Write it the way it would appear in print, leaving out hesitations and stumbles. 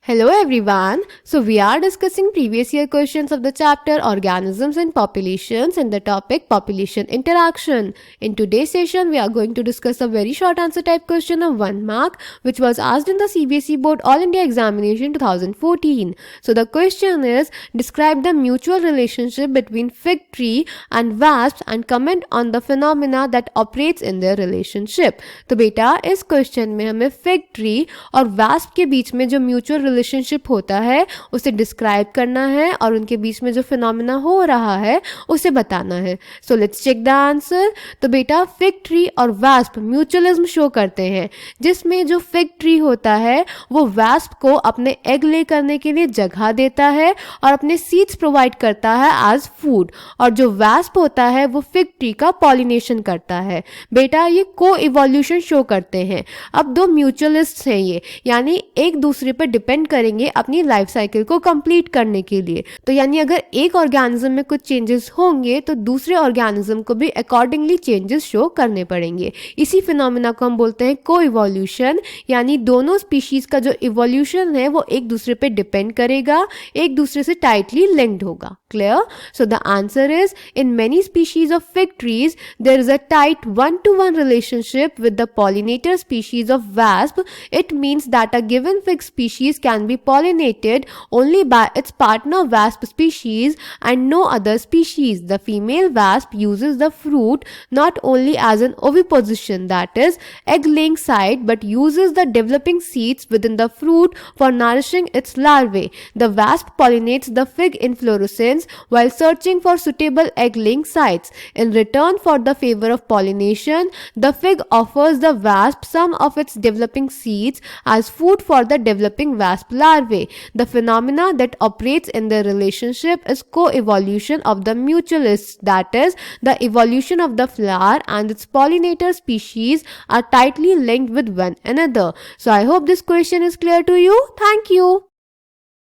Hello everyone. So we are discussing previous year questions of the chapter Organisms and Populations in the topic Population Interaction. In today's session we are going to discuss a very short answer type question of 1 mark which was asked in the CBSE Board All India Examination 2014. So the question is, describe the mutual relationship between fig tree and wasps and comment on the phenomena that operates in their relationship. तो बेटा इस question में हमें fig tree और wasp के बीच में जो mutual relationship होता है उसे डिस्क्राइब करना है और उनके बीच में जो फिनोमिना हो रहा है उसे बताना है. So let's check the answer. तो बेटा फिग ट्री और वास्प म्यूचुअलिज्म शो करते हैं, जिसमें जो फिग ट्री होता है वो वास्प को अपने एग ले करने के लिए जगह देता है और अपने सीड्स प्रोवाइड करता है एज फूड, और जो वास्प होता है वो फिग ट्री का पॉलिनेशन करता है. बेटा ये को इवोल्यूशन शो करते हैं. अब दो म्यूचुअलिस्ट हैं ये, यानी एक दूसरे पर डिपेंड करेंगे अपनी लाइफ साइकिल को कंप्लीट करने के लिए. तो यानी अगर एक ऑर्गेनिज्म में कुछ चेंजेस होंगे तो दूसरे ऑर्गेनिज्म को भी अकॉर्डिंगली चेंजेस शो करने पड़ेंगे. इसी फिनोमिना को हम बोलते हैं को इवोल्यूशन, यानी दोनों स्पीशीज का जो इवोल्यूशन है वो एक दूसरे पे डिपेंड करेगा, एक दूसरे से टाइटली लिंक्ड होगा. Clear? So the answer is, in many species of fig trees there is a tight 1-to-1 relationship with the pollinator species of wasp. It means that a given fig species can be pollinated only by its partner wasp species and no other species. The female wasp uses the fruit not only as an oviposition, that is egg laying site, but uses the developing seeds within the fruit for nourishing its larvae. The wasp pollinates the fig inflorescence while searching for suitable egg laying sites. In return for the favor of pollination, the fig offers the wasp some of its developing seeds as food for the developing wasp larvae. The phenomena that operates in the relationship is co-evolution of the mutualists, that is, the evolution of the flower and its pollinator species are tightly linked with one another. So I hope this question is clear to you. Thank you.